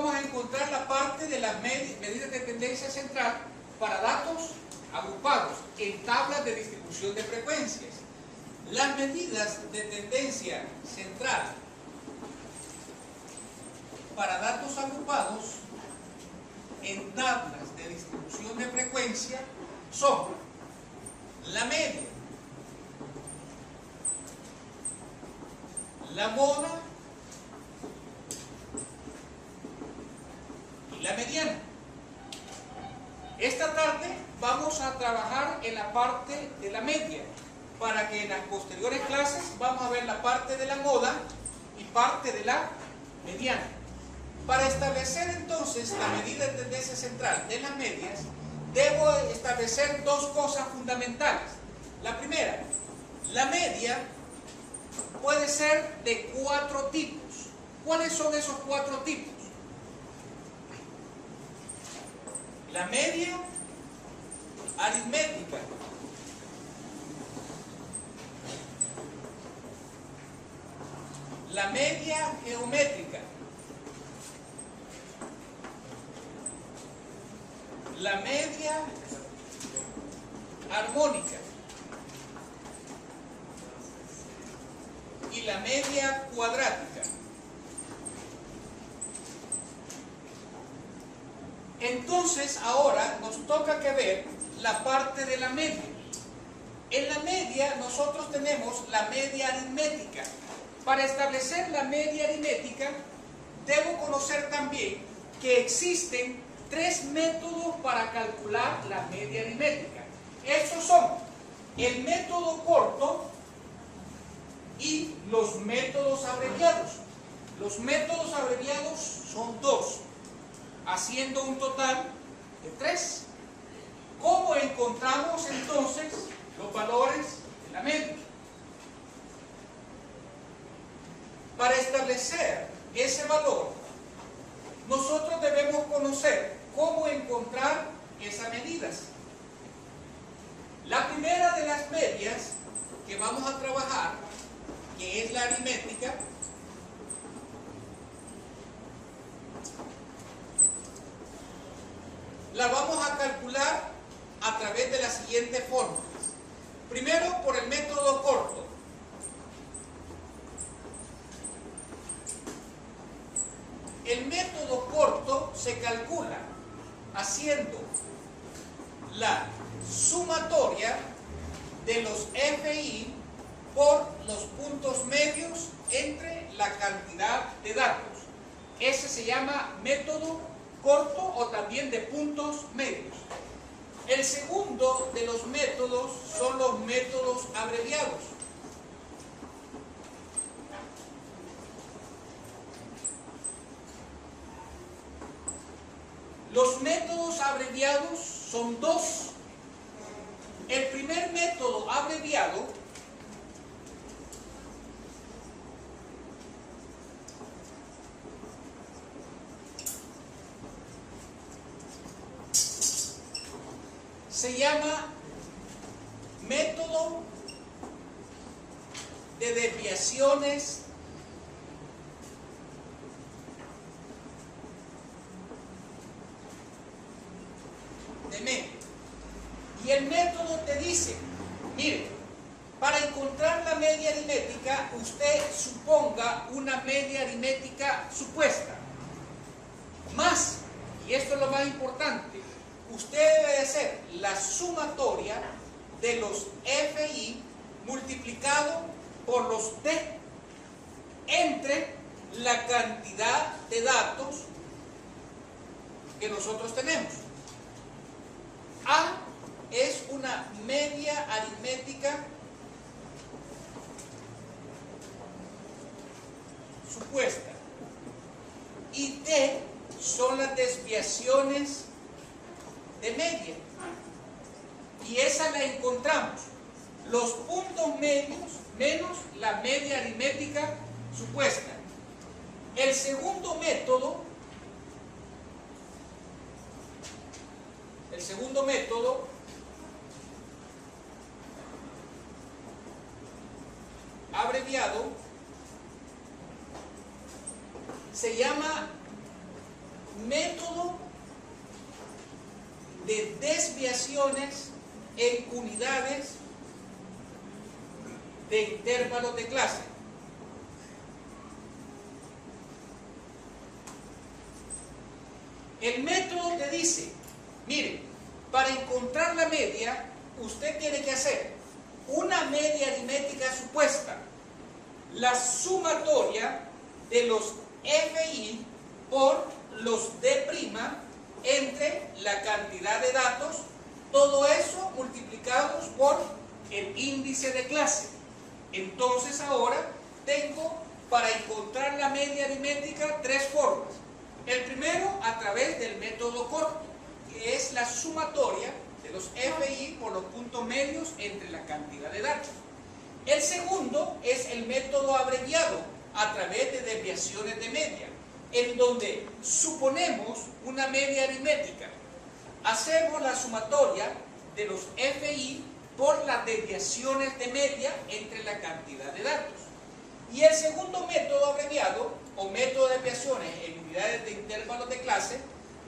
vamos a encontrar la parte de las medidas de tendencia central para datos agrupados en tablas de distribución de frecuencias. Las medidas de tendencia central para datos agrupados en tablas de distribución de frecuencia son la media, la moda y la mediana. Esta tarde vamos a trabajar en la parte de la media, para que en las posteriores clases vamos a ver la parte de la moda y parte de la mediana. Para establecer entonces la medida de tendencia central de las medias, debo establecer dos cosas fundamentales. La primera, la media puede ser de 4 tipos. ¿Cuáles son esos 4 tipos? La media aritmética, la media geométrica, la media armónica y la media cuadrática. Entonces ahora nos toca que ver la parte de la media. En la media nosotros tenemos la media aritmética. Para establecer la media aritmética debo conocer también que existen 3 métodos para calcular la media aritmética. Estos son el método corto y los métodos abreviados. Los métodos abreviados son 2, haciendo un total de 3. ¿Cómo encontramos entonces los valores de la media? Para establecer ese valor, nosotros debemos conocer cómo encontrar esas medidas. La primera de las medias que vamos a trabajar, que es la aritmética, la vamos a calcular a través de las siguientes fórmulas. Primero, por el método corto. El método corto se calcula haciendo la sumatoria de los FI por los puntos medios entre la cantidad de datos. Ese se llama método corto o también de puntos medios. El segundo de los métodos son los métodos abreviados. Los métodos abreviados son 2. El primer método abreviado se llama método de desviaciones de media. Y el método te dice, mire, para encontrar la media aritmética, usted suponga una media aritmética supuesta. Más, y esto es lo más importante, usted debe hacer la sumatoria de los FI multiplicado por los T entre la cantidad de datos que nosotros tenemos. A es una media aritmética supuesta y T son las desviaciones de media, y esa la encontramos los puntos medios menos la media aritmética supuesta. El segundo método abreviado se llama método de desviaciones en unidades de intervalos de clase. El método te dice, mire, para encontrar la media, usted tiene que hacer una media aritmética supuesta, la sumatoria de los FI por los D' entre la cantidad de datos, todo eso multiplicados por el índice de clase. Entonces ahora tengo para encontrar la media aritmética tres formas. El primero a través del método corto, que es la sumatoria de los FI por los puntos medios entre la cantidad de datos. El segundo es el método abreviado a través de desviaciones de media, en donde suponemos una media aritmética. Hacemos la sumatoria de los FI por las desviaciones de media entre la cantidad de datos. Y el segundo método abreviado, o método de desviaciones en unidades de intervalos de clase,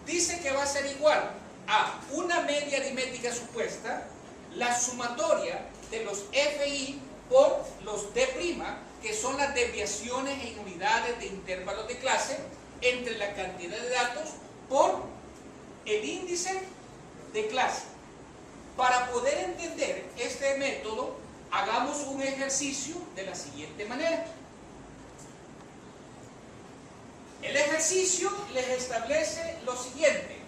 dice que va a ser igual a una media aritmética supuesta, la sumatoria de los FI por los D', que son las desviaciones en unidades de intervalos de clase entre la cantidad de datos por el índice de clase. Para poder entender este método, hagamos un ejercicio de la siguiente manera. El ejercicio les establece lo siguiente: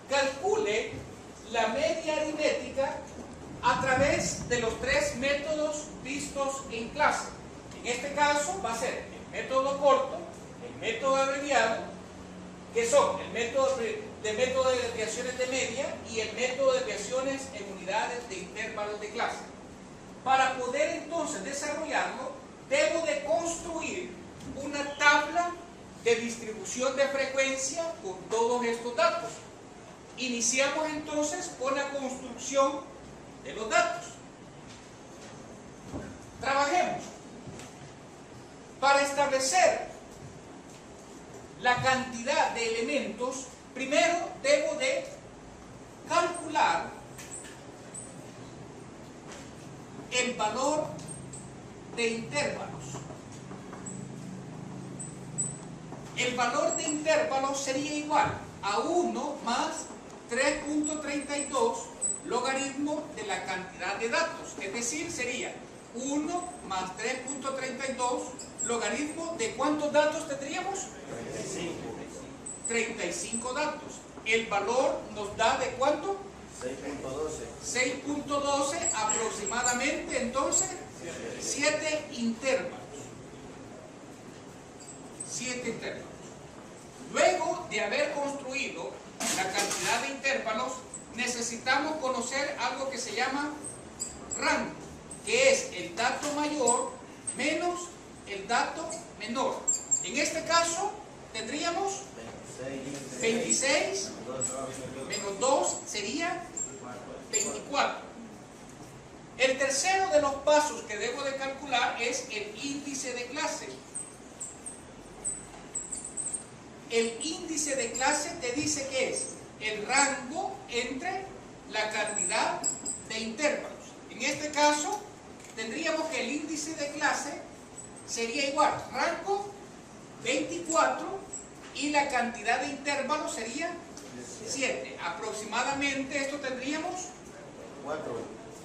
calcule la media aritmética a través de los tres métodos vistos en clase. En este caso va a ser el método corto, el método abreviado, que son el método de desviaciones de media y el método de desviaciones en unidades de intervalos de clase. Para poder entonces desarrollarlo, debo de construir una tabla de distribución de frecuencia con todos estos datos. Iniciamos entonces con la construcción de los datos. Trabajemos. Para establecer la cantidad de elementos, primero debo de calcular el valor de intervalos. El valor de intervalos sería igual a 1 más 3.32 logaritmo de la cantidad de datos. Es decir, sería 1 más 3.32 logaritmo de ¿cuántos datos tendríamos? 35 datos. El valor nos da ¿de cuánto? 6.12 aproximadamente, entonces 7 intervalos. 7 intervalos. Luego de haber construido la cantidad de intervalos, necesitamos conocer algo que se llama rango, que es el dato mayor menos el dato menor. En este caso tendríamos 26 menos 2 sería 24. El tercero de los pasos que debo de calcular es el índice de clase. El índice de clase te dice que es el rango entre la cantidad de intervalos. En este caso tendríamos que el índice de clase sería igual rango 24 y la cantidad de intervalos sería 7. Aproximadamente esto tendríamos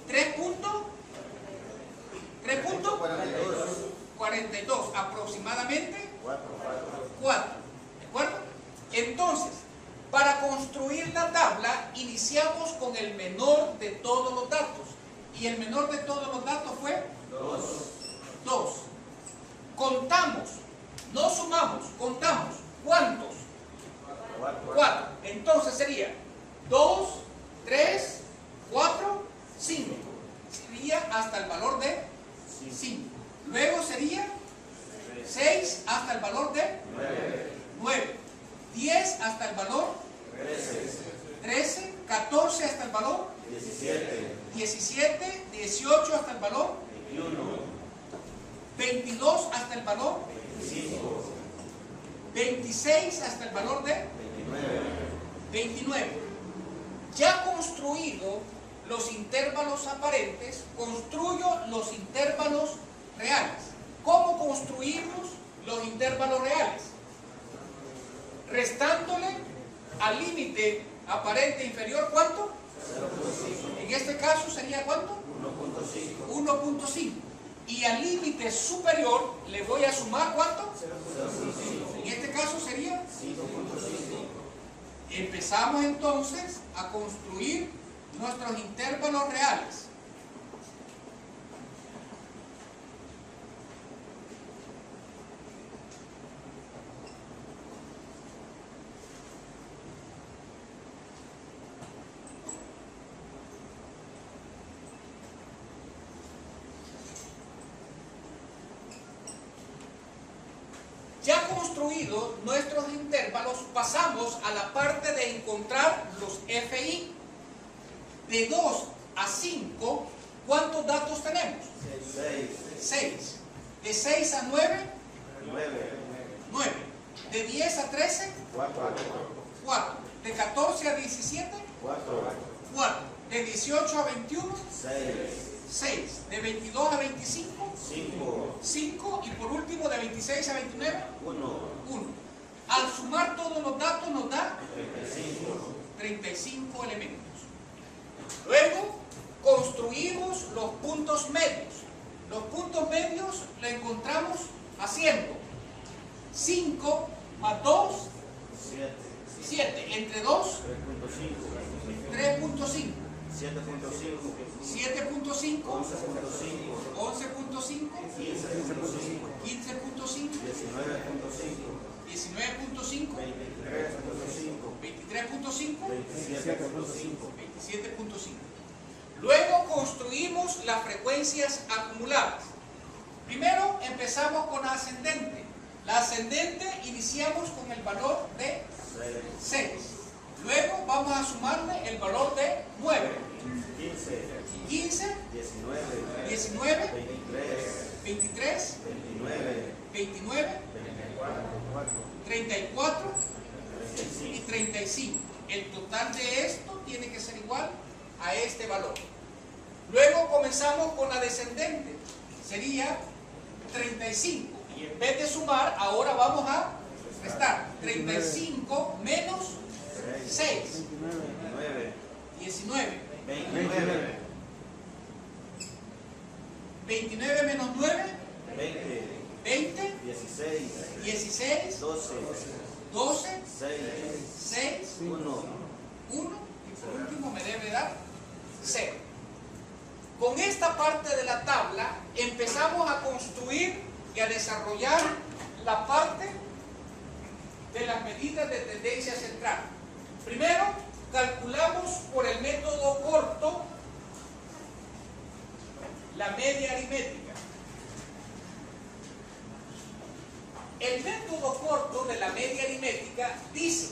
3.42 aproximadamente 4. ¿De acuerdo? Entonces, para construir la tabla iniciamos con el menor de todos los datos. Y el menor de todos los datos fue 2. Contamos, no sumamos, contamos. ¿Cuántos? 4. Entonces sería 2, 3, 4, 5. Sería hasta el valor de 5. Luego sería 6 hasta el valor de 9. 10 hasta el valor 13. 14 hasta el valor 17. 18 hasta el valor 22 hasta el valor 25. 26 hasta el valor de 29. Ya construido los intervalos aparentes, construyo los intervalos reales. ¿Cómo construimos los intervalos reales? Restándole al límite aparente inferior, ¿cuánto? 0.5. En este caso sería ¿cuánto? 1.5. Y al límite superior le voy a sumar ¿cuánto? 0.5. En este caso sería 5.5. Empezamos entonces a construir nuestros intervalos reales. Ya construidos nuestros intervalos, pasamos a la parte de encontrar los FI. De 2 a 5, ¿cuántos datos tenemos? 6. De 6 a 9, 9. De 10 a 13, 4. De 14 a 17, 4. De 18 a 21, 6. De 22 a 25, 5. Y por último, de 26 a 29, 1. Al sumar todos los datos nos da 35 elementos. Luego construimos los puntos medios. Los puntos medios los encontramos haciendo 5 más 2, 7. Entre 2, 3.5. 7.5, 11.5, 15.5, 19.5, 23.5, 27.5. Luego construimos las frecuencias acumuladas. Primero empezamos con la ascendente. La ascendente iniciamos con el valor de 6. Luego vamos a sumarle el valor de 9, 15, 19, 23, 29, 34 y 35. El total de esto tiene que ser igual a este valor. Luego comenzamos con la descendente. Sería 35. Y en vez de sumar, ahora vamos a restar. 35 menos 6, 19, 29 menos 9, 20, 16, 12, 6, 1. Y por último me debe dar 0. Con esta parte de la tabla empezamos a construir y a desarrollar la parte de las medidas de tendencia central. Primero, calculamos por el método corto la media aritmética. El método corto de la media aritmética dice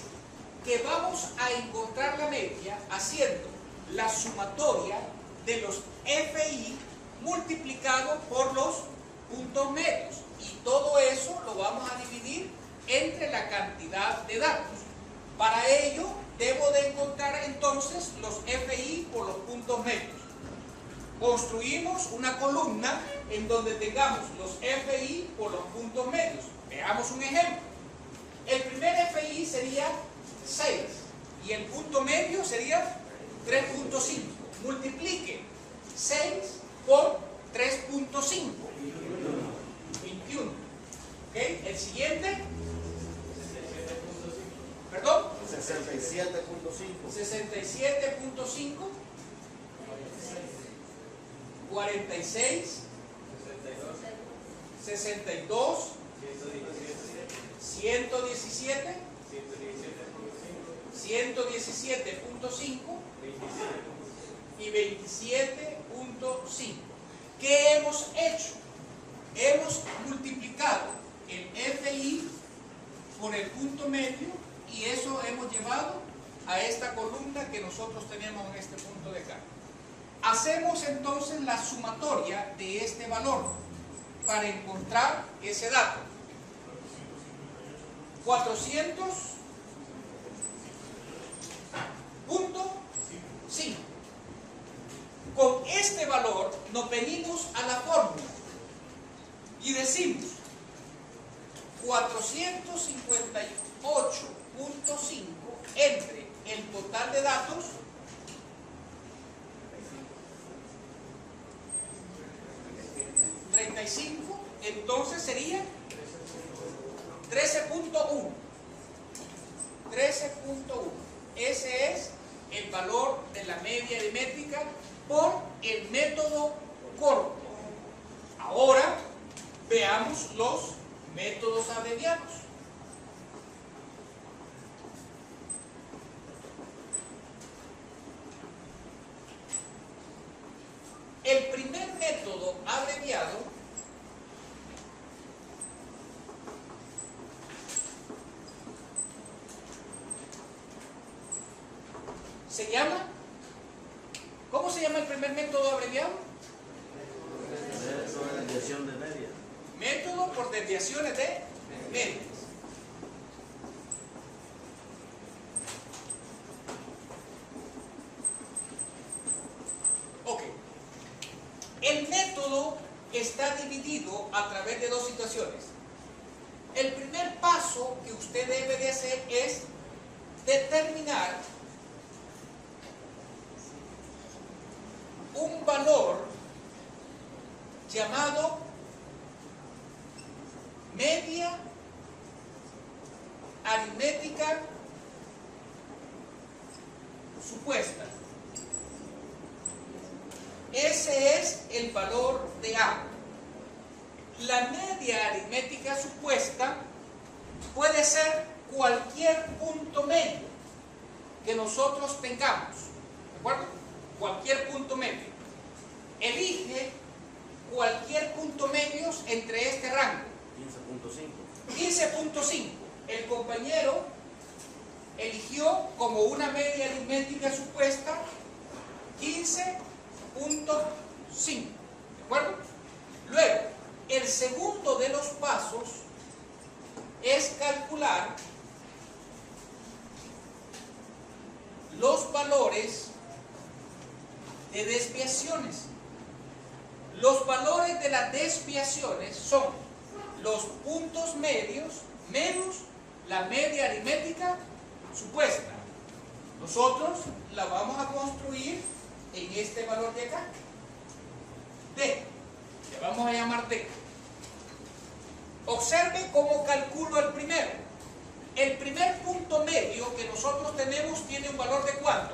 que vamos a encontrar la media haciendo la sumatoria de los FI multiplicado por los puntos medios. Y todo eso lo vamos a dividir entre la cantidad de datos. Para ello, debo de encontrar entonces los FI por los puntos medios. Construimos una columna en donde tengamos los FI por los puntos medios. Veamos un ejemplo. El primer FI sería 6 y el punto medio sería 3.5. Multiplique 6 por 3.5. 21. ¿Okay? El siguiente. ¿Perdón? 67.5. 67.5. 46. 62. 117. 117.5 y 27.5. ¿Qué hemos hecho? Hemos multiplicado el FI por el punto medio y eso hemos llevado a esta columna que nosotros tenemos en este punto de acá. Hacemos entonces la sumatoria de este valor para encontrar ese dato. 400.5. Con este valor nos venimos a la fórmula y decimos 458.5 entre el total de datos $35, entonces sería 13.1. 13.1. Ese es el valor de la media aritmética por el método corto. Ahora veamos los métodos abreviados. El primer método abreviado se llama, ¿cómo se llama el primer método abreviado? Método de desviación de media. Método por desviaciones de medias. Ok. El método está dividido a través de dos situaciones. El primer paso que usted debe de hacer es determinar un valor llamado media aritmética supuesta. Ese es el valor de A. La media aritmética supuesta puede ser cualquier punto medio que nosotros tengamos. ¿De acuerdo? Cualquier punto medio. Elige cualquier punto medio entre este rango. 15.5. 15.5. El compañero eligió como una media aritmética supuesta 15.5. ¿De acuerdo? Luego, el segundo de los pasos es calcular los valores de desviaciones. Los valores de las desviaciones son los puntos medios menos la media aritmética supuesta. Nosotros la vamos a construir en este valor de acá, D. Le vamos a llamar D. Observe cómo calculo el primero. El primer punto medio que nosotros tenemos tiene un valor de ¿cuánto?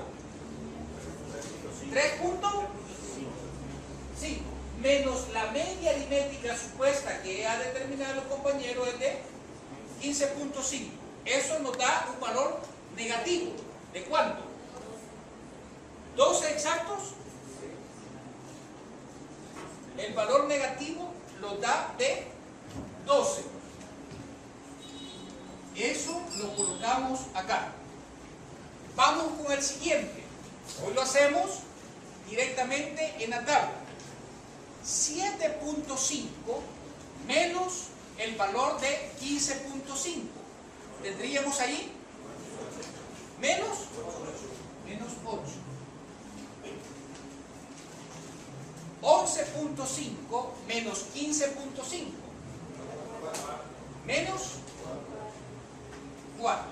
3.5 menos la media aritmética supuesta que ha determinado el compañero es de 15.5. Eso nos da un valor negativo. ¿De cuánto? ¿12 exactos? El valor negativo lo da de 12. Eso lo colocamos acá. Vamos con el siguiente. Hoy lo hacemos directamente en la tabla. 7.5 menos el valor de 15.5. Tendríamos ahí menos 8. 11.5 menos 15.5 menos 4.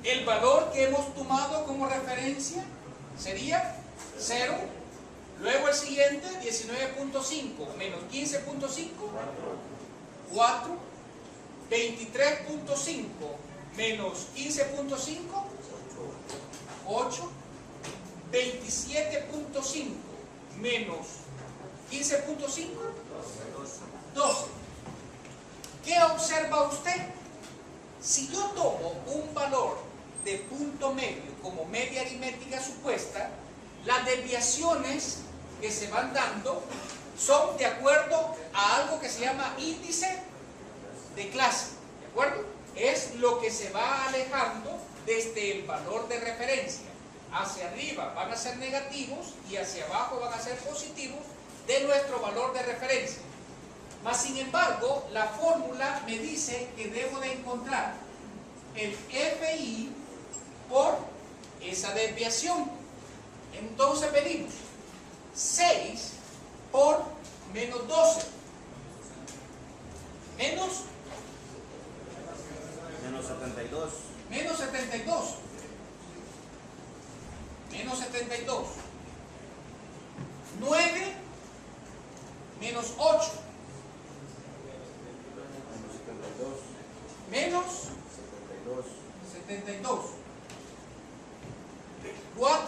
El valor que hemos tomado como referencia sería 0. Luego el siguiente, 19.5 menos 15.5, 4. 23.5 menos 15.5, 8. 27.5 menos 15.5, 12. ¿Qué observa usted? Si yo tomo un valor de punto medio como media aritmética supuesta, las desviaciones que se van dando son de acuerdo a algo que se llama índice de clase. ¿De acuerdo? Es lo que se va alejando desde el valor de referencia. Hacia arriba van a ser negativos y hacia abajo van a ser positivos de nuestro valor de referencia. Mas sin embargo, la fórmula me dice que debo de encontrar el FI por esa desviación. Entonces pedimos 6 por menos 12. Menos 72. Menos 72. Menos 72. 9 menos 8. Menos 72. 4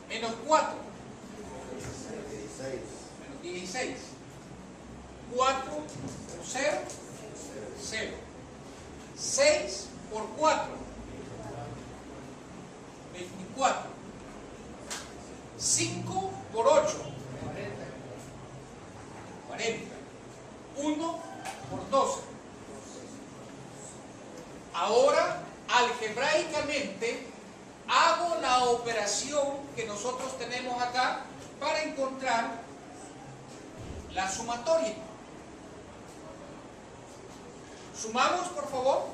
menos 4. Menos 16. 4 por 0. 0. 6 por 4. 24. 5 por 8. 40. 1 por 12. Ahora, algebraicamente, hago la operación que nosotros tenemos acá para encontrar la sumatoria. Sumamos, por favor.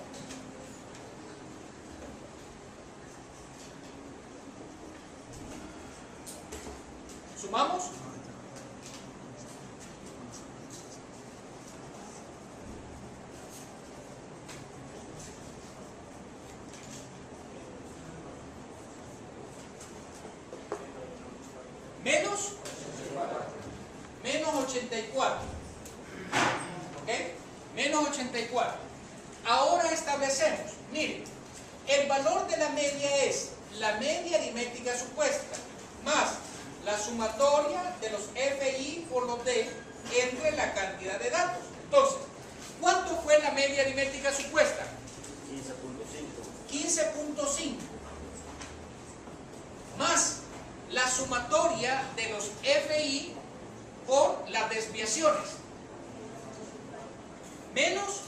Sumamos. Menos 84. ¿Ok? Menos 84. Ahora establecemos, miren, el valor de la media es la media aritmética supuesta más la sumatoria de los FI por los D entre la cantidad de datos. Entonces, ¿cuánto fue la media aritmética supuesta? 15.5 más la sumatoria de los FI por las desviaciones menos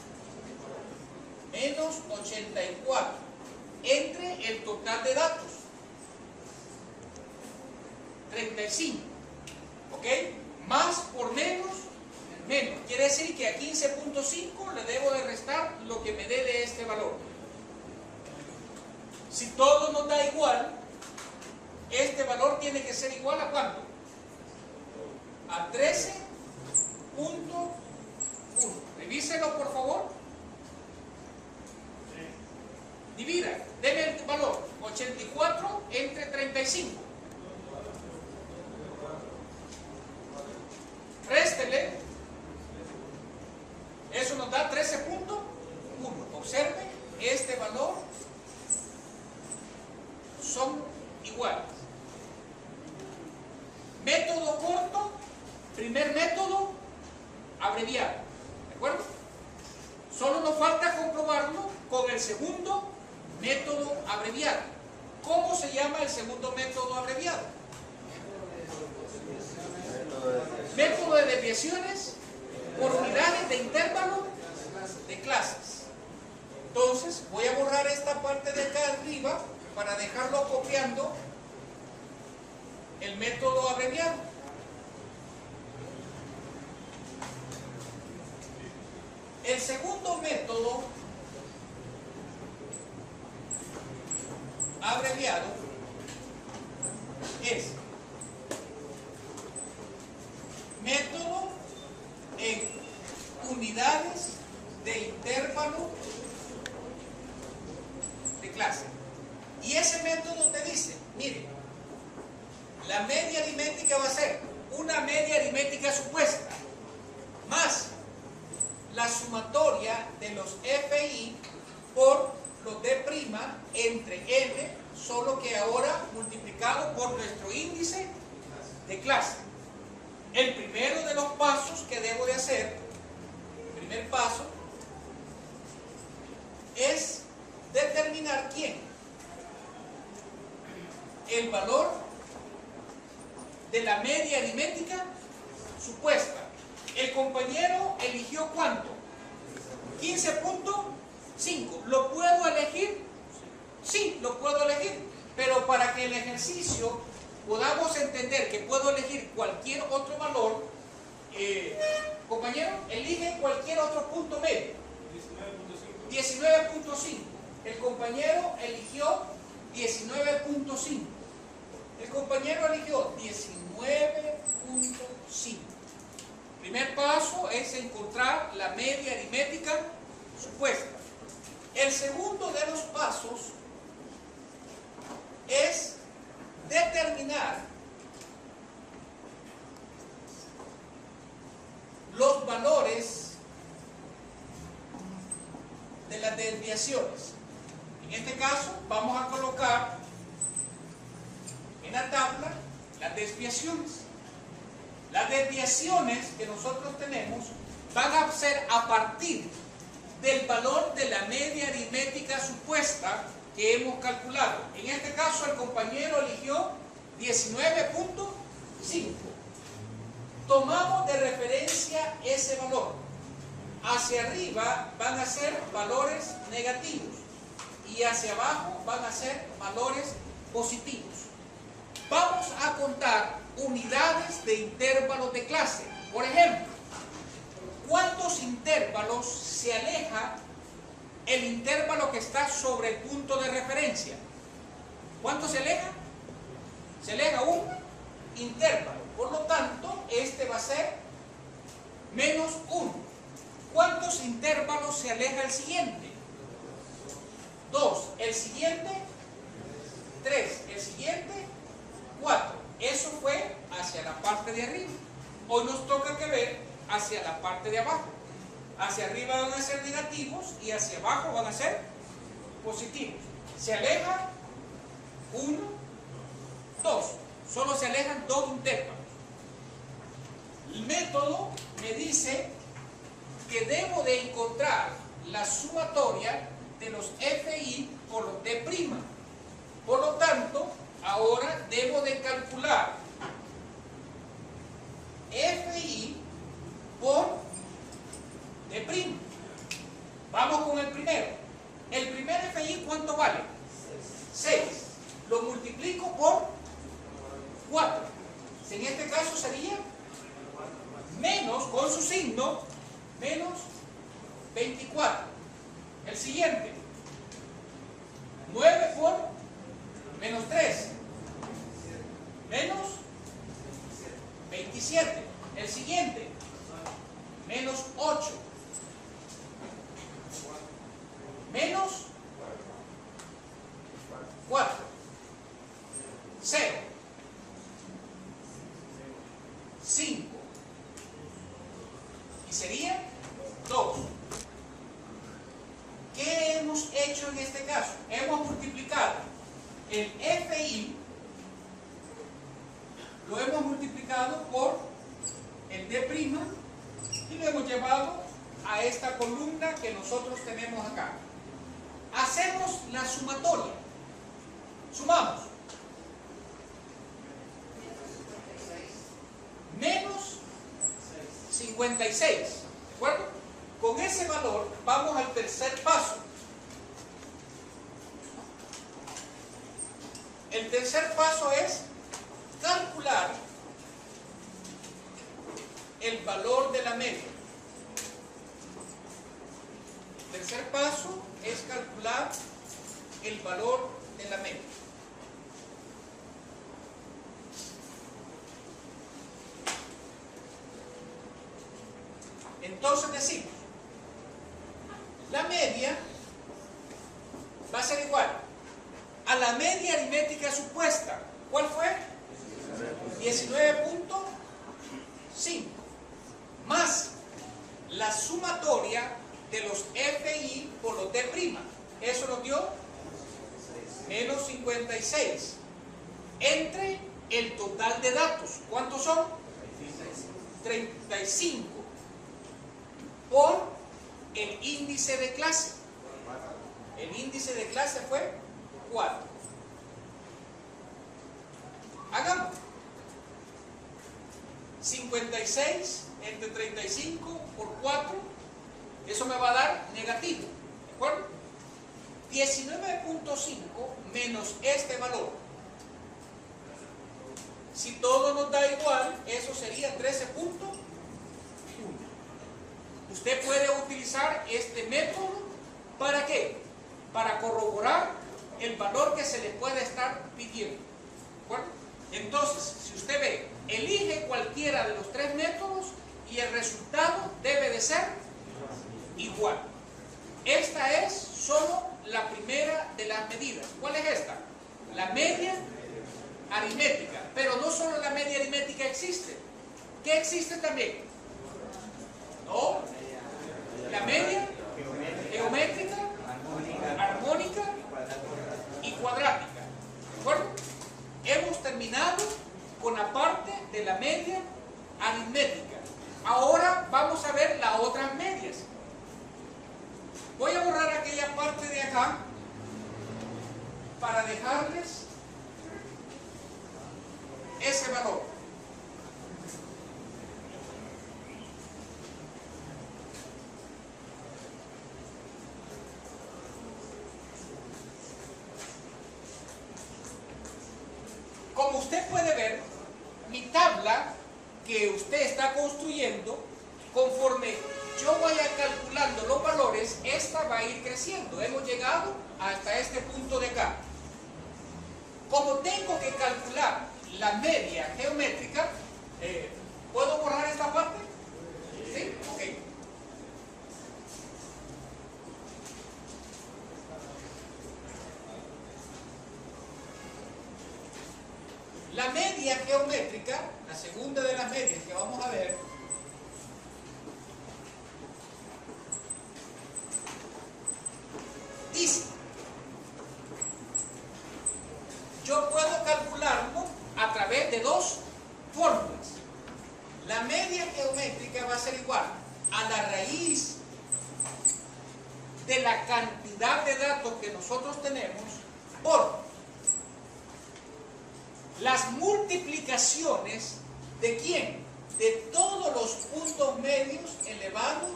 84 entre el total de datos 35, ¿ok? Más por menos quiere decir que a 15.5 le debo de restar lo que me dé de este valor. Si todo nos da igual, este valor tiene que ser igual a ¿cuánto? A 13.1. Revíselo, por favor. Divida, deme el valor 84 entre 35. Réstele. Eso nos da 13.1. Observe, este valor son iguales. Método corto, primer método abreviado. ¿De acuerdo? Solo nos falta comprobarlo con el segundo método abreviado. ¿Cómo se llama el segundo método abreviado? Método de desviaciones por unidades de intervalo de clases. Entonces, voy a borrar esta parte de acá arriba para dejarlo copiando el método abreviado. El segundo método abreviado es método en unidades de intervalo de clase. Y ese método te dice, mire, la media aritmética va a ser una media aritmética supuesta más la sumatoria de los FI por los D' entre N, solo que ahora multiplicado por nuestro índice de clase. El primero de los pasos que debo de hacer, el primer paso, es determinar quién. El valor de la media aritmética supuesta. El compañero eligió ¿cuánto? 15.5. ¿Lo puedo elegir? Sí, lo puedo elegir. Pero para que el ejercicio podamos entender que puedo elegir cualquier otro valor, Compañero, elige cualquier otro punto medio. 19.5. El compañero eligió 19.5. El compañero eligió 19.5. Primer paso es encontrar la media aritmética supuesta. El segundo de los pasos es determinar los valores de las desviaciones. En este caso vamos a colocar en la tabla las desviaciones. Las desviaciones que nosotros tenemos van a ser a partir del valor de la media aritmética supuesta que hemos calculado. En este caso el compañero eligió 19.5. Tomamos de referencia ese valor. Hacia arriba van a ser valores negativos y hacia abajo van a ser valores positivos. Vamos a contar unidades de intervalos de clase. Por ejemplo, ¿cuántos intervalos se aleja el intervalo que está sobre el punto de referencia? ¿Cuánto se aleja? Se aleja un intervalo. Por lo tanto, este va a ser menos 1. ¿Cuántos intervalos se aleja el siguiente? 2. El siguiente, 3. El siguiente, 4. Eso fue hacia la parte de arriba. Hoy nos toca que ver hacia la parte de abajo. Hacia arriba van a ser negativos y hacia abajo van a ser positivos. Se aleja 1, 2. Solo se alejan 2 intervalos. El método me dice que debo de encontrar la sumatoria de los FI por los D'. Por lo tanto, ahora debo de calcular FI por D'. Vamos con el primero. El primer FI, ¿cuánto vale? 6. Lo multiplico por 4. En este caso sería menos, con su signo, menos 24. El siguiente, 9 por menos 3, menos 27. El siguiente, menos 8, menos 4, 0, 5, y sería 2. ¿Qué hemos hecho en este caso? Hemos multiplicado el FI, lo hemos multiplicado por el D' y lo hemos llevado a esta columna que nosotros tenemos acá. Hacemos la sumatoria. Sumamos. Menos 56. ¿De acuerdo? Con ese valor vamos al tercer paso. El tercer paso es calcular el valor de la media. El tercer paso es calcular el valor de la media. Entonces decimos, la media va a ser igual a la media aritmética supuesta. ¿Cuál fue? 19.5 más la sumatoria de los FI por los D'. Eso nos dio menos 56 entre el total de datos. ¿Cuántos son? 35 por el índice de clase. El índice de clase fue 4. Hagamos 56 entre 35 por 4. Eso me va a dar negativo. ¿De acuerdo? 19.5 menos este valor. Si todo nos da igual, eso sería 13.5. Usted puede utilizar este método, ¿para qué? Para corroborar el valor que se le puede estar pidiendo. ¿De acuerdo? Entonces, si usted ve, elige cualquiera de los tres métodos y el resultado debe de ser igual. Esta es solo la primera de las medidas. ¿Cuál es esta? La media aritmética. Pero no solo la media aritmética existe. ¿Qué existe también? No. La media geométrica, armónica y cuadrática. ¿De acuerdo? Hemos terminado con la parte de la media aritmética. Ahora vamos a ver las otras medias. Voy a borrar aquella parte de acá para dejarles ese valor. Como usted puede ver, mi tabla que usted está construyendo, conforme yo vaya calculando los valores, esta va a ir creciendo. Hemos llegado hasta este punto de acá. Como tengo que calcular la media geométrica, ¿puedo borrar esta parte? ¿Sí? Ok. La media geométrica, la segunda de las medias que vamos a ver, dice, yo puedo calcularlo a través de dos fórmulas. La media geométrica va a ser igual a la raíz de la cantidad de datos que nosotros tenemos por las multiplicaciones de ¿quién? De todos los puntos medios elevados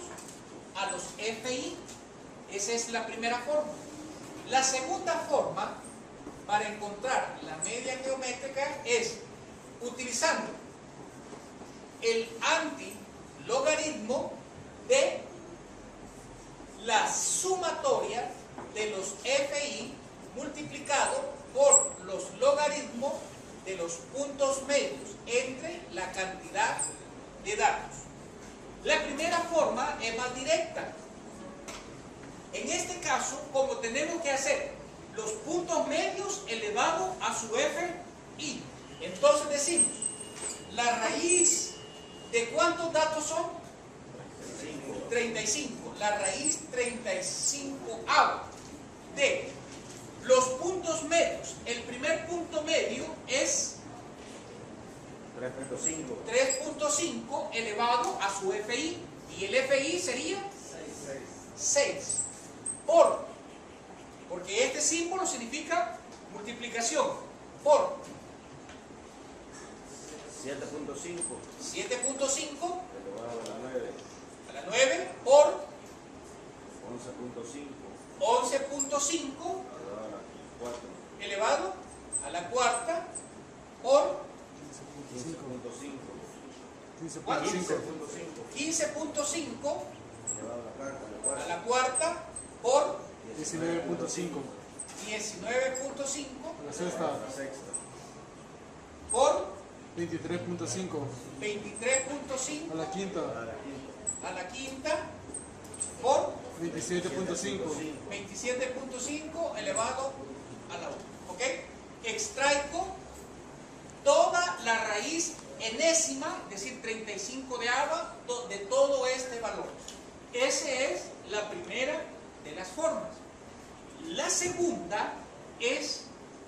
a los FI. Esa es la primera forma. La segunda forma para encontrar la media geométrica es utilizando el antilogaritmo de la sumatoria de los FI multiplicado por los logaritmos de los puntos medios entre la cantidad de datos. La primera forma es más directa. En este caso, como tenemos que hacer los puntos medios elevados a su FI, entonces decimos, la raíz de ¿cuántos datos son? 35. La raíz 35avo de los puntos medios. El primer punto medio es 3.5 elevado a su FI. Y el FI sería 6. Porque este símbolo significa multiplicación. Por 7.5 elevado a la 9 por 11.5 elevado a la cuarta por 15.5 a la cuarta por 19.5 19.5 a la sexta por 23.5 23.5 a la quinta por 27.5 27.5 elevado a la 1. ¿Ok? Extraigo toda la raíz enésima, es decir, 35 de ava, de todo este valor. Esa es la primera de las formas. La segunda es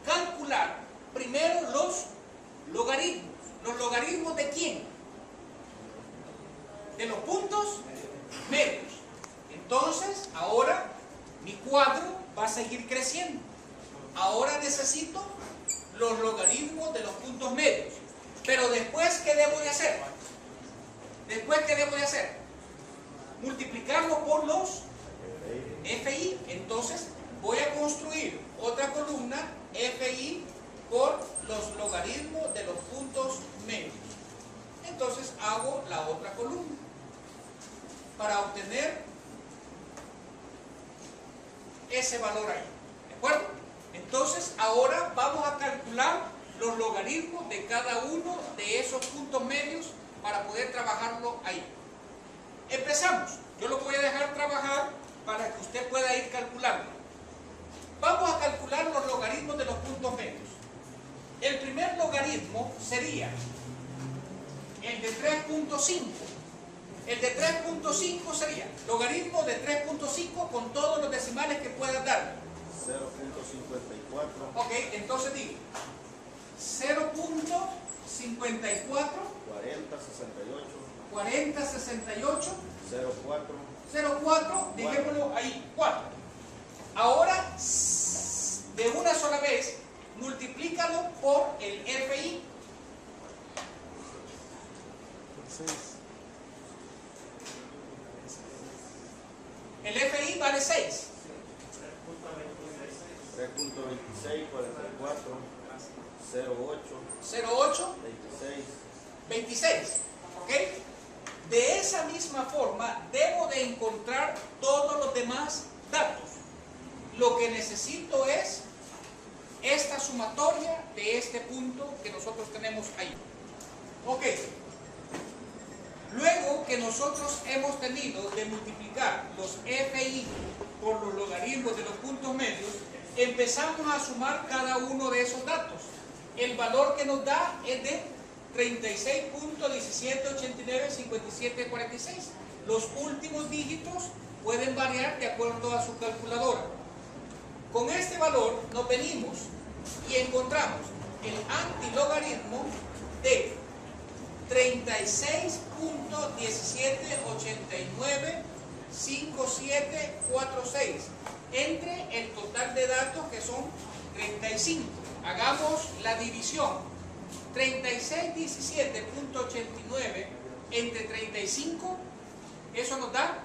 calcular primero los logaritmos. ¿Los logaritmos de quién? De los puntos medios. Entonces, ahora mi cuadro va a seguir creciendo. Ahora necesito los logaritmos de los puntos medios. Pero después, ¿qué debo de hacer? Multiplicarlo por los FI. Entonces, voy a construir otra columna FI por los logaritmos de los puntos medios. Entonces, hago la otra columna para obtener ese valor ahí. ¿De acuerdo? Entonces, ahora vamos a calcular los logaritmos de cada uno de esos puntos medios para poder trabajarlo ahí. Empezamos. Yo lo voy a dejar trabajar para que usted pueda ir calculando. Vamos a calcular los logaritmos de los puntos medios. El primer logaritmo sería el de 3.5. El de 3.5 sería logaritmo de 3.5 con todos los decimales que puedan dar. 0.54. Ok, entonces digo 0.54 4068 04, dejémoslo ahí, 4. Ahora, de una sola vez, multiplícalo por el FI. 6. El FI vale 6. 3.26, 44, 08, 08, 26. 26. ¿Ok? De esa misma forma, debo de encontrar todos los demás datos. Lo que necesito es esta sumatoria de este punto que nosotros tenemos ahí. Ok. Luego que nosotros hemos tenido de multiplicar los FI por los logaritmos de los puntos medios, empezamos a sumar cada uno de esos datos. El valor que nos da es de 36.17895746. Los últimos dígitos pueden variar de acuerdo a su calculadora. Con este valor nos venimos y encontramos el antilogaritmo de 36.17895746 entre el total de datos, que son 35. Hagamos la división. 3617.89 entre 35, eso nos da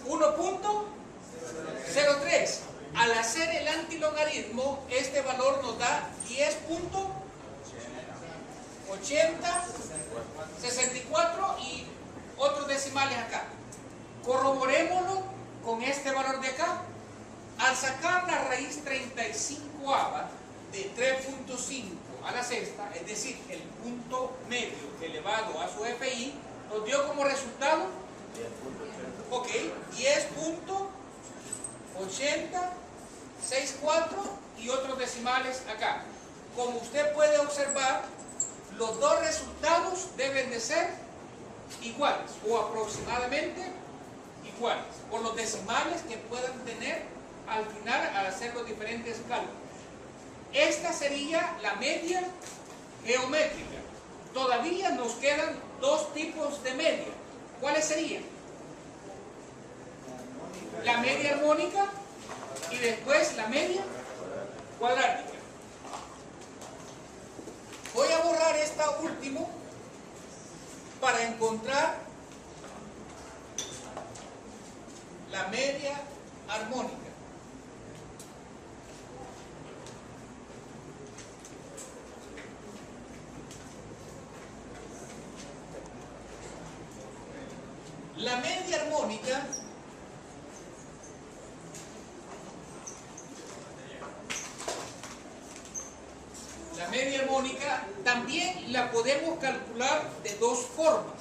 1.03. Al hacer el antilogaritmo, este valor nos da 10.8064 y otros decimales acá. Corroborémoslo con este valor de acá. Al sacar la raíz 35ava de 3.5 a la sexta, es decir, el punto medio elevado a su FI, nos dio como resultado 10.8064 y otros decimales acá. Como usted puede observar, los dos resultados deben de ser iguales o aproximadamente iguales por los decimales que puedan tener al final al hacer los diferentes cálculos. Esta sería la media geométrica. Todavía nos quedan dos tipos de media. ¿Cuáles serían? La media armónica y después la media cuadrática. Voy a borrar esta última para encontrar la media armónica. La media armónica también la podemos calcular de dos formas.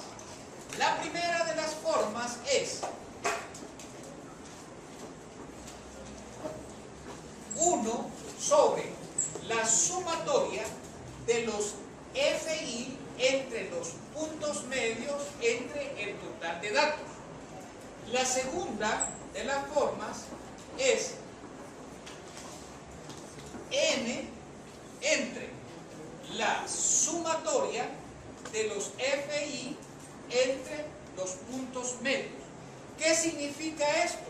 La primera de las formas es 1 sobre la sumatoria de los FI entre los puntos medios entre el total de datos. La segunda de las formas es N entre la sumatoria de los FI entre los puntos medios. ¿Qué significa esto?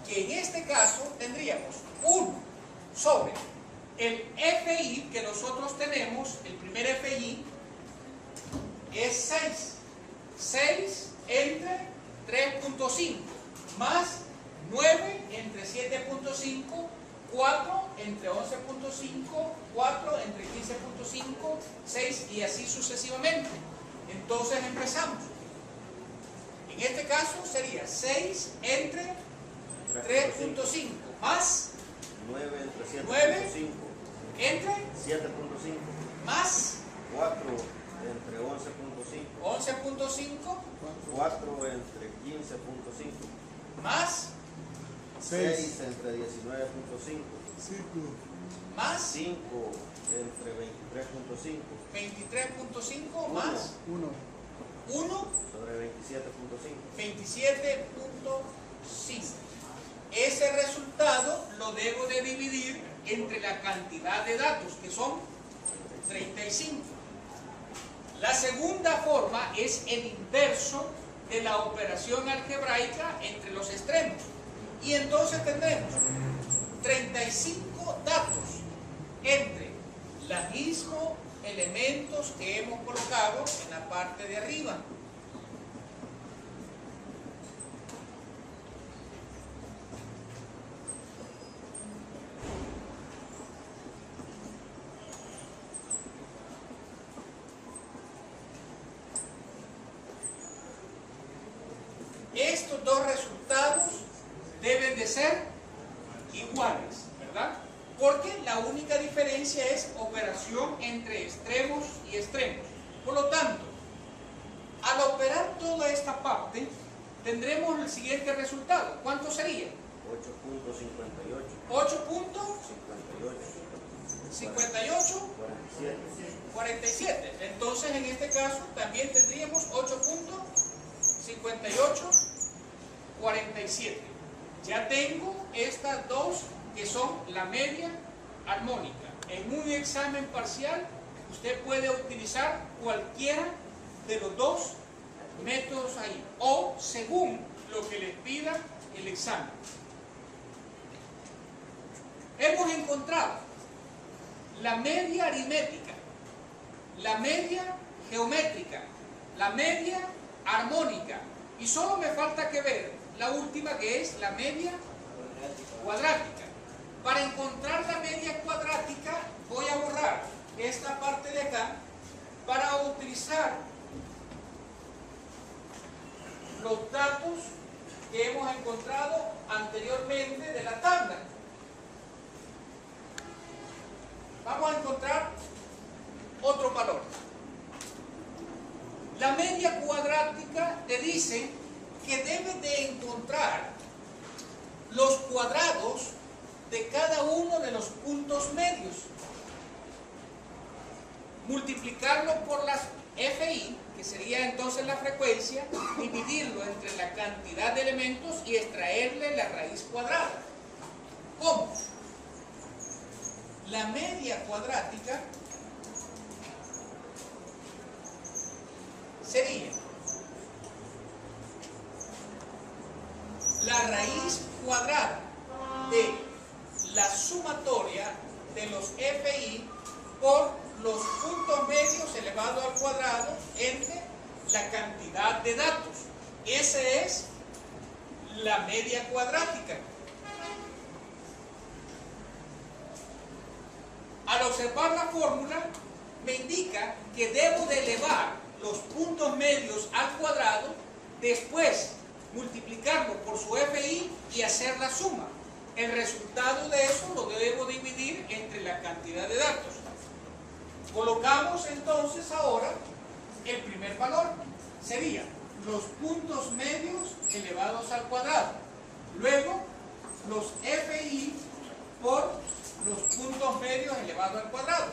Que en este caso tendríamos 1 sobre el FI que nosotros tenemos, el primer FI es 6. 6 entre 3.5 más 9 entre 7.5, 4 entre 11.5, 4 entre 15.5, 6 y así sucesivamente. Entonces empezamos. En este caso sería 6 entre 3.5 más 9 entre 9 7.5. entre 7.5. más 4 entre 11.5. 11.5 4 entre 15.5. más 6 entre 19.5. 5. más 5 entre 23.5. 23.5 más 1. 1 sobre 27.5. 27.5. Ese resultado lo debo de dividir entre la cantidad de datos, que son 35. La segunda forma es el inverso de la operación algebraica entre los extremos. Y entonces tendremos 35 datos entre los mismos elementos que hemos colocado en la parte de arriba. Estos dos resultados deben de ser iguales, ¿verdad? Porque la única diferencia es operación entre extremos y extremos. Por lo tanto, al operar toda esta parte, tendremos el siguiente resultado. ¿Cuánto sería? 8.58. 8.58, 47. Entonces, en este caso, también tendríamos 8.58, 47. Ya tengo estas dos que son la media armónica. En un examen parcial, usted puede utilizar cualquiera de los dos métodos ahí, o según lo que les pida el examen. Hemos encontrado la media aritmética, la media geométrica, la media armónica, y solo me falta que ver la última, que es la media cuadrática. Para encontrar la media cuadrática voy a borrar esta parte de acá para utilizar los datos que hemos encontrado anteriormente de la tabla. Vamos a encontrar otro valor. La media cuadrática te dice que debes de encontrar los cuadrados de cada uno de los puntos medios, multiplicarlo por las FI, que sería entonces la frecuencia, dividirlo entre la cantidad de elementos y extraerle la raíz cuadrada. ¿Cómo? La media cuadrática sería la raíz cuadrada de la sumatoria de los FI por los puntos medios elevado al cuadrado entre la cantidad de datos. Esa es la media cuadrática. Al observar la fórmula, me indica que debo de elevar los puntos medios al cuadrado, después multiplicarlo por su FI y hacer la suma. El resultado de eso lo debo dividir entre la cantidad de datos. Colocamos entonces ahora el primer valor. Sería los puntos medios elevados al cuadrado. Luego, los FI por los puntos medios elevados al cuadrado.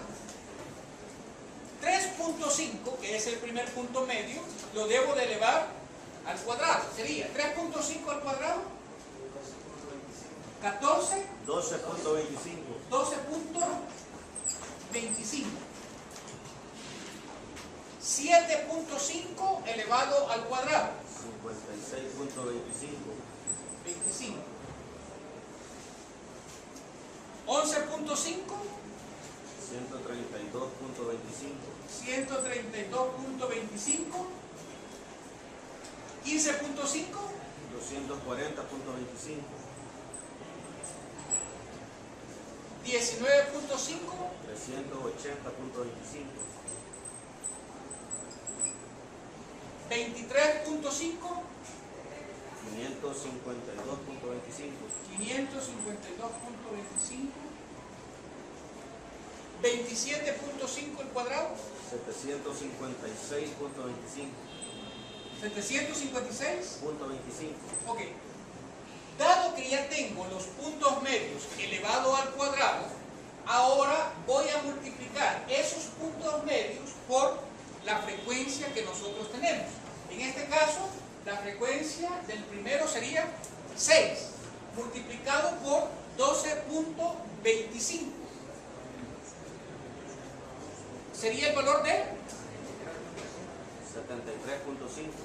3.5, que es el primer punto medio, lo debo de elevar al cuadrado. Sería 3.5 al cuadrado. 14. 12.25. 12.25. 7.5 elevado al cuadrado. 56.25. 25. 11.5. 132.25. 132.25. 15.5. 240.25. 19.5. 380.25. 23.5. 552.25. 552.25. 27.5 el cuadrado. 756.25. 756. 25. Ok. Dado que ya tengo los puntos medios elevado al cuadrado, ahora voy a multiplicar esos puntos medios por la frecuencia que nosotros tenemos. En este caso, la frecuencia del primero sería 6, multiplicado por 12.25. Sería el valor de 73.5.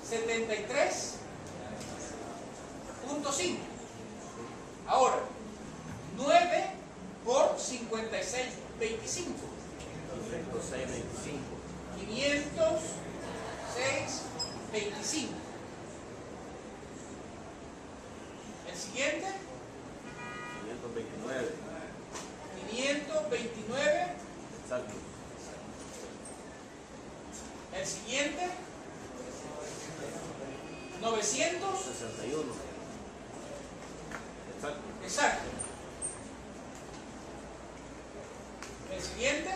73.5. Ahora, 9 por 56.25. 506.25. El siguiente, 529. 529. Exacto. El siguiente, 900. 61. Exacto. Exacto. El siguiente,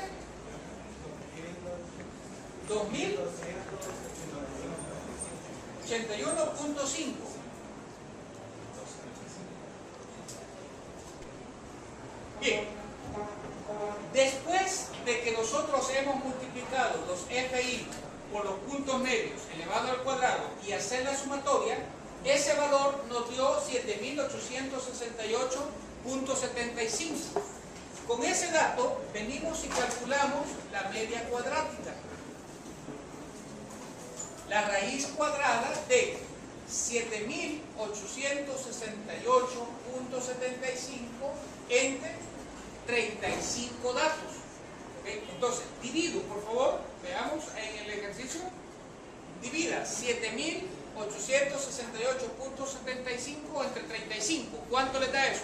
2081.5. Bien. Después de que nosotros hemos multiplicado los FI por los puntos medios elevado al cuadrado y hacer la sumatoria, ese valor nos dio 7.868.75. Con ese dato venimos y calculamos la media cuadrática. La raíz cuadrada de 7.868.75 entre 35 datos. ¿Okay? Entonces, divido, por favor, veamos en el ejercicio. Divida 7.868.75 entre 35. ¿Cuánto le da eso?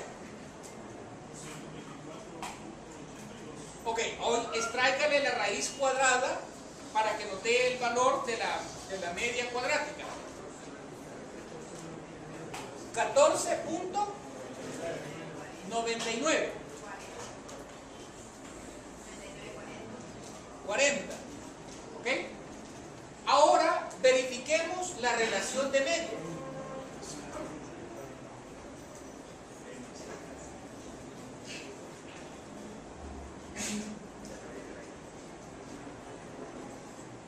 Ok, hoy extráigale la raíz cuadrada para que nos dé el valor de la media cuadrática. 14.99. 40. ¿Ok? Ahora verifiquemos la relación de medio.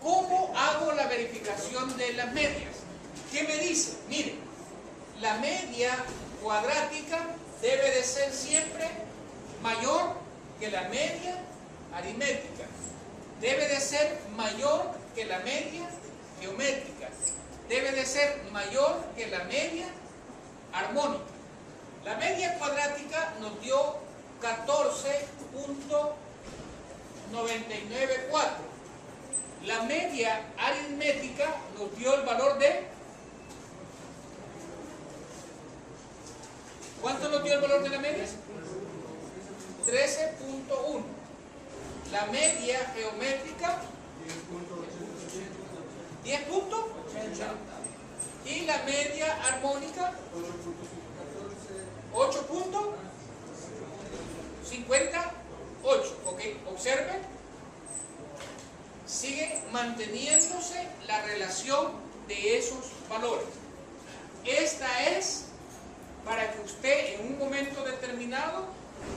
¿Cómo hago la verificación de las medias? ¿Qué me dice? Miren, la media cuadrática debe de ser siempre mayor que la media aritmética. Debe de ser mayor que la media geométrica. Debe de ser mayor que la media armónica. La media cuadrática nos dio 14.994. La media aritmética nos dio el valor de... ¿Cuánto nos dio el valor de la media? 13.1. La media geométrica 10.80. Y la media armónica 8.58. Ok, observen. Sigue manteniéndose la relación de esos valores. Esta es para que usted en un momento determinado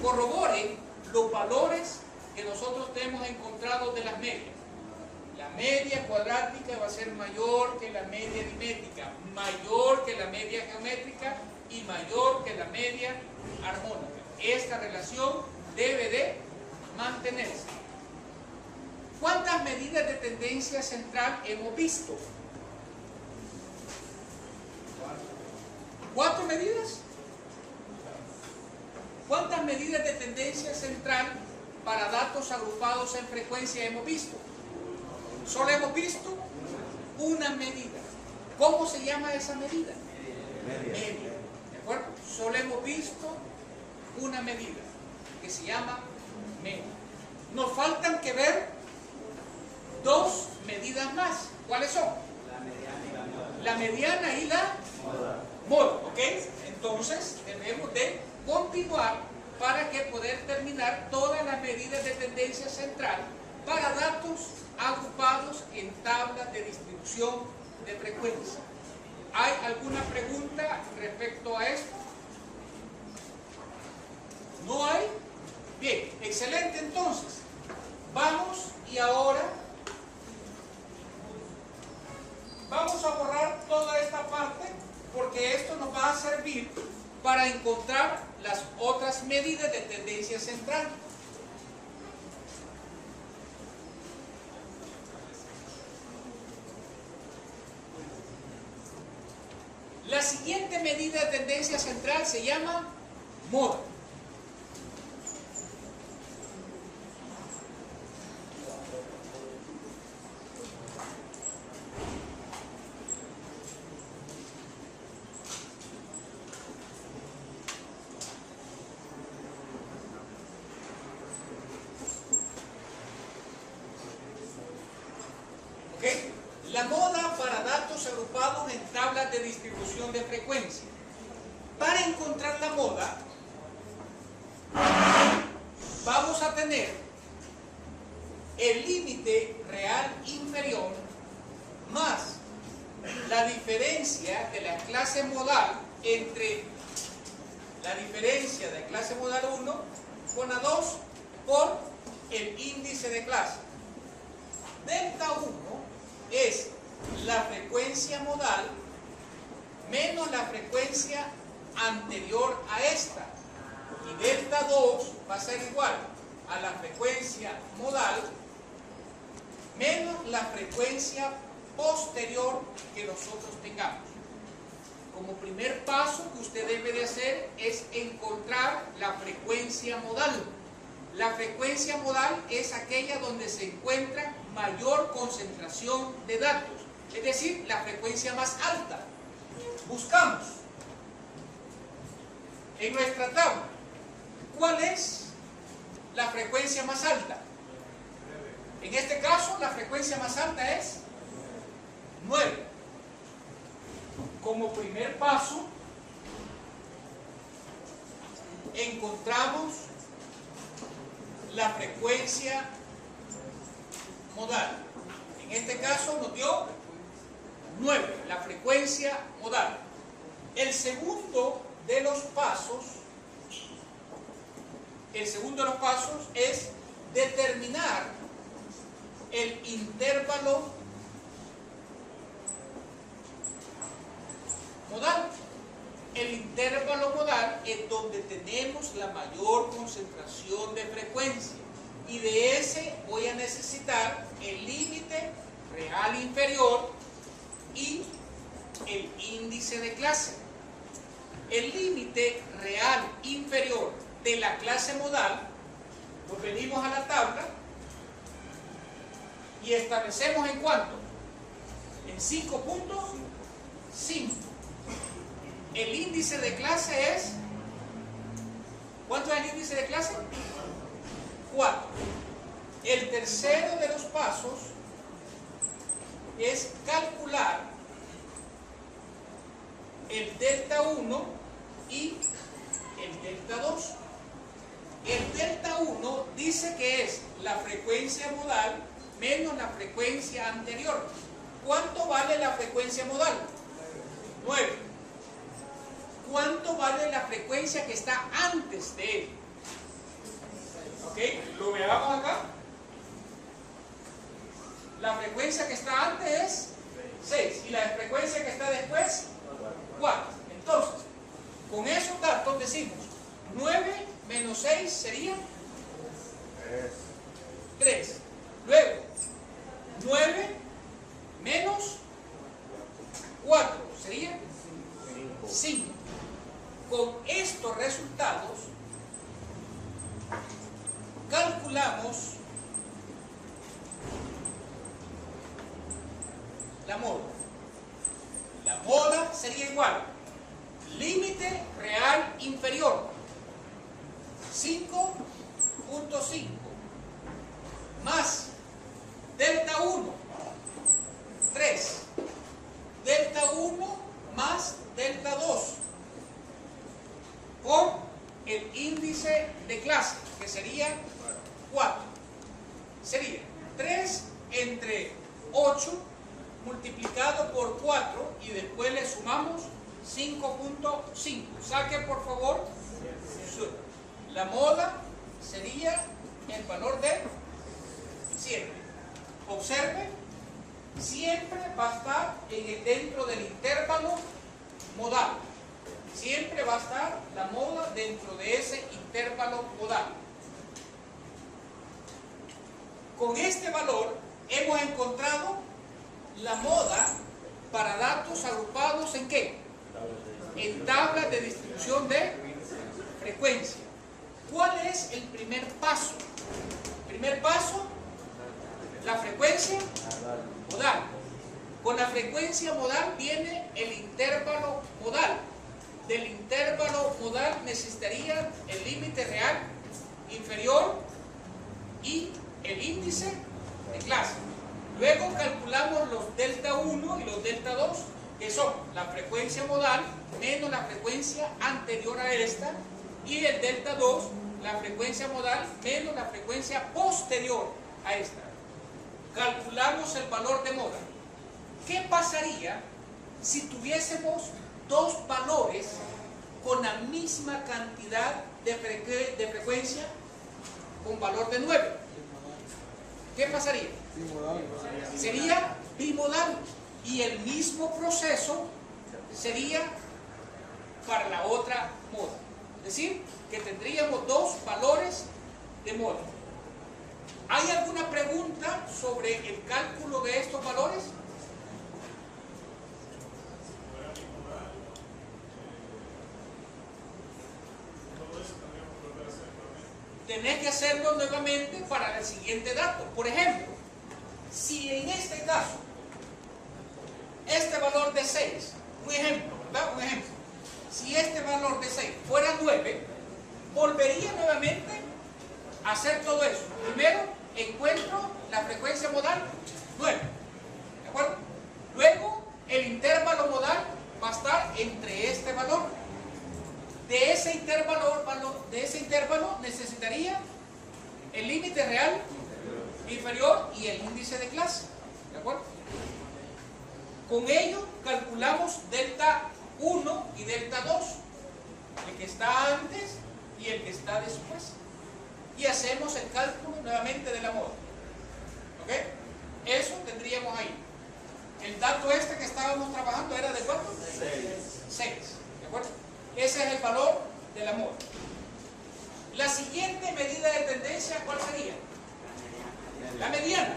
corrobore los valores que nosotros hemos encontrado de las medias. La media cuadrática va a ser mayor que la media aritmética, mayor que la media geométrica y mayor que la media armónica. Esta relación debe de mantenerse. ¿Cuántas medidas de tendencia central hemos visto? 4 medidas. ¿Cuántas medidas de tendencia central para datos agrupados en frecuencia hemos visto? Solo hemos visto una medida. ¿Cómo se llama esa medida? Media. ¿De acuerdo? Solo hemos visto una medida que se llama media. Nos faltan que ver 2 medidas más. ¿Cuáles son? La mediana y la moda, ¿ok? Entonces debemos de continuar para que poder terminar todas las medidas de tendencia central para datos agrupados en tablas de distribución de frecuencia. ¿Hay alguna pregunta respecto a esto? ¿No hay? Bien, excelente. Entonces vamos y ahora vamos a borrar toda esta parte porque esto nos va a servir para encontrar las otras medidas de tendencia central. La siguiente medida de tendencia central se llama moda. La moda para datos agrupados en tablas de distribución de frecuencia. Para encontrar la moda, vamos a tener el límite real inferior más la diferencia de la clase modal entre la diferencia de clase modal 1 con la 2 por el índice de clase. Delta 1 es la frecuencia modal menos la frecuencia anterior a esta, y delta 2 va a ser igual a la frecuencia modal menos la frecuencia posterior que nosotros tengamos. Como primer paso que usted debe de hacer es encontrar la frecuencia modal. La frecuencia modal es aquella donde se encuentra mayor concentración de datos, es decir, la frecuencia más alta. Buscamos en nuestra tabla cuál es la frecuencia más alta. En este caso, la frecuencia más alta es 9. Como primer paso, encontramos la frecuencia modal. En este caso nos dio 9, la frecuencia modal. El segundo de los pasos es determinar el intervalo modal. El intervalo modal es donde tenemos la mayor concentración de frecuencia, y de ese voy a necesitar el límite real inferior y el índice de clase. El límite real inferior de la clase modal, pues venimos a la tabla y establecemos en cuánto, en 5.5. El índice de clase es, ¿cuánto es el índice de clase? 4. El tercero de los pasos es calcular el delta 1 y el delta 2. El delta 1 dice que es la frecuencia modal menos la frecuencia anterior. ¿Cuánto vale la frecuencia modal? 9. ¿Cuánto vale la frecuencia que está antes de él? ¿Ok? Lo veamos acá. La frecuencia que está antes es 6 y la frecuencia que está después 4. Entonces, con esos datos decimos 9 menos 6 sería 3. Luego, 9 menos 4 sería 5. Con estos resultados calculamos la moda. La moda sería igual límite real inferior 5.5 más delta 1 3 multiplicado por 4 y después le sumamos 5.5. Saque por favor. La moda sería el valor de 7. Observe, siempre va a estar dentro del intervalo modal. Siempre va a estar la moda dentro de ese intervalo modal. Con este valor hemos encontrado la moda para datos agrupados ¿en qué? En tablas de distribución de frecuencia. ¿Cuál es el primer paso? Primer paso, la frecuencia modal. Con la frecuencia modal viene el intervalo modal. Del intervalo modal necesitaría el límite real inferior y el índice de clase. Luego calculamos los delta 1 y los delta 2, que son la frecuencia modal menos la frecuencia anterior a esta, y el delta 2, la frecuencia modal menos la frecuencia posterior a esta. Calculamos el valor de moda. ¿Qué pasaría si tuviésemos dos valores con la misma cantidad de frecuencia con valor de 9? ¿Qué pasaría? Sería bimodal, y el mismo proceso sería para la otra moda. Es decir, que tendríamos dos valores de moda. ¿Hay alguna pregunta sobre el cálculo de estos valores? Tenés que hacerlo nuevamente para el siguiente dato. Por ejemplo, si en este caso, este valor de 6, un ejemplo, ¿verdad? Un ejemplo. Si este valor de 6 fuera 9, volvería nuevamente a hacer todo eso. Primero, encuentro la frecuencia modal 9. ¿De acuerdo? Luego, el intervalo modal va a estar entre este valor. De ese intervalo necesitaría el límite real inferior y el índice de clase. ¿De acuerdo? Con ello calculamos delta 1 y delta 2, el que está antes y el que está después. Y hacemos el cálculo nuevamente de la moda. ¿Ok? Eso tendríamos ahí. El dato este que estábamos trabajando era de ¿cuánto? 6. ¿De acuerdo? Ese es el valor de la moda. La siguiente medida de tendencia, ¿cuál sería? La mediana.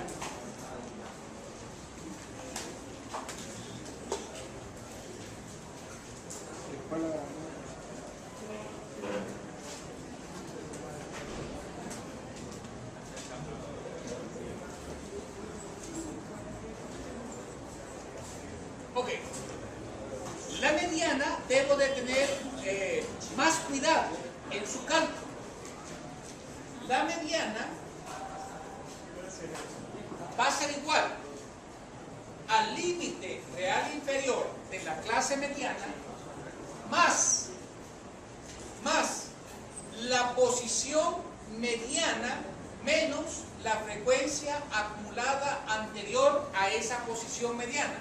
Ok. La mediana debo de tener más cuidado en su cálculo. La mediana va a ser igual al límite real inferior de la clase mediana más la posición mediana menos la frecuencia acumulada anterior a esa posición mediana.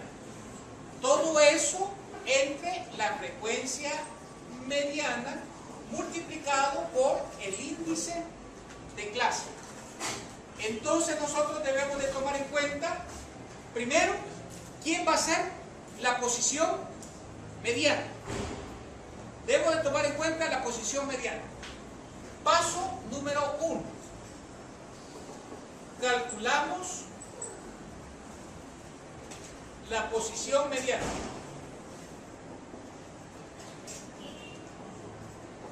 Todo eso entre la frecuencia mediana multiplicado por el índice de clase. Entonces nosotros debemos de tomar en cuenta, primero, ¿quién va a ser la posición mediana? Debo de tomar en cuenta la posición mediana. Paso número 1. Calculamos la posición mediana.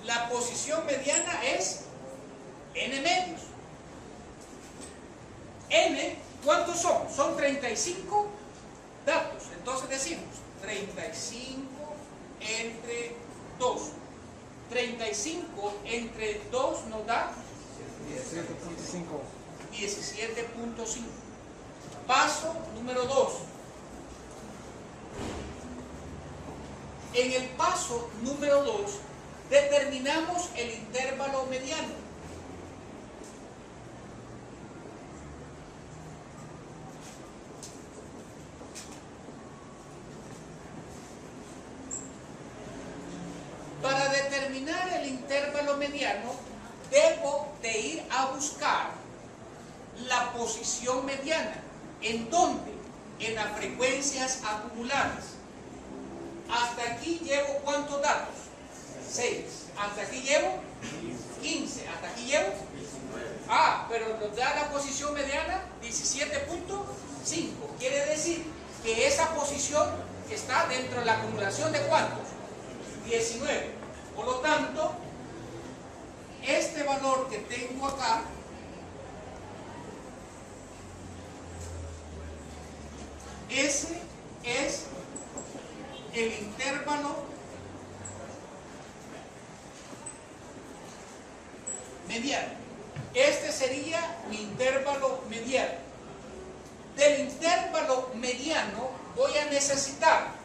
La posición mediana es n medios. N, ¿cuántos son? Son 35 datos. Entonces decimos 35 entre 2. 35 entre 2 nos da 17.5. Paso número 2. En el paso número 2 determinamos el intervalo mediano. determinar el intervalo mediano, debo de ir a buscar la posición mediana. ¿En dónde? En las frecuencias acumuladas. Hasta aquí llevo ¿cuántos datos? 6. Hasta aquí llevo 15. Hasta aquí llevo. Pero nos da la posición mediana 17.5. Quiere decir que esa posición está dentro de la acumulación de ¿cuántos? 19. Por lo tanto, este valor que tengo acá ese es el intervalo mediano. Este sería mi intervalo mediano. Del intervalo mediano voy a necesitar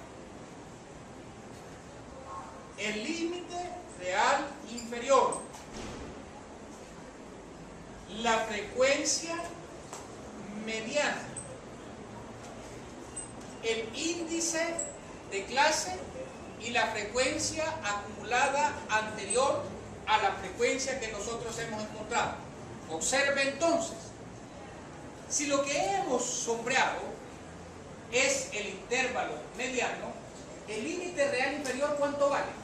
el límite real inferior, la frecuencia mediana, el índice de clase y la frecuencia acumulada anterior a la frecuencia que nosotros hemos encontrado. Observe entonces, si lo que hemos sombreado es el intervalo mediano, el límite real inferior ¿cuánto vale?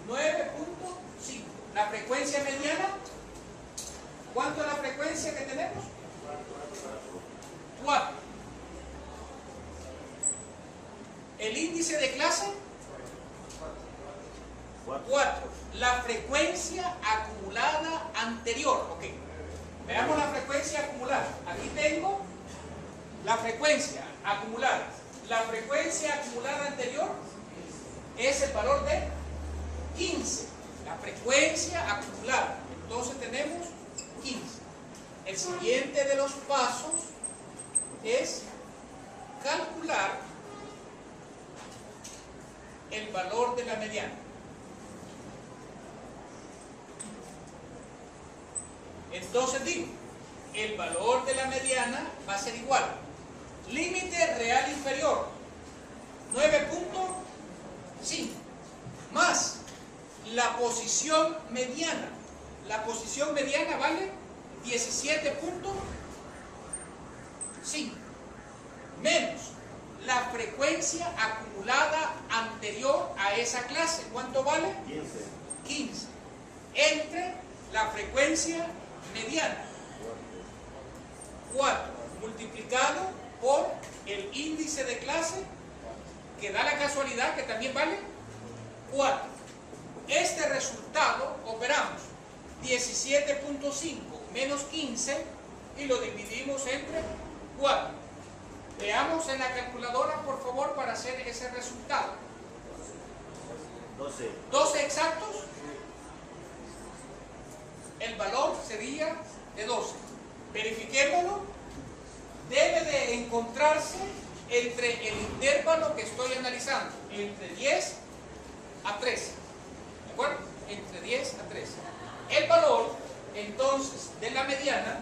9.5. La frecuencia mediana, ¿cuánto es la frecuencia que tenemos? 4. El índice de clase 4. La frecuencia acumulada anterior. Ok. Veamos la frecuencia acumulada. Aquí tengo la frecuencia acumulada. La frecuencia acumulada anterior es el valor de 15. La frecuencia acumulada. Entonces tenemos 15. El siguiente de los pasos es calcular el valor de la mediana. Entonces digo, el valor de la mediana va a ser igual. Límite real inferior, 9.5, más la posición mediana. La posición mediana vale 17.5, menos la frecuencia acumulada anterior a esa clase. ¿Cuánto vale? 15. Entre la frecuencia mediana, 4, multiplicado por el índice de clase, que da la casualidad que también vale 4. Este resultado operamos 17.5 menos 15 y lo dividimos entre 4. Veamos en la calculadora, por favor, para hacer ese resultado. 12 exactos. El valor sería de 12. Verifiquémoslo. Debe de encontrarse entre el intervalo que estoy analizando, entre 10 a 13. ¿De acuerdo? Entre 10 a 13. El valor, entonces, de la mediana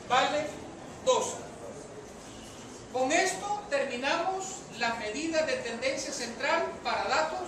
vale 12. Con esto terminamos la medida de tendencia central para datos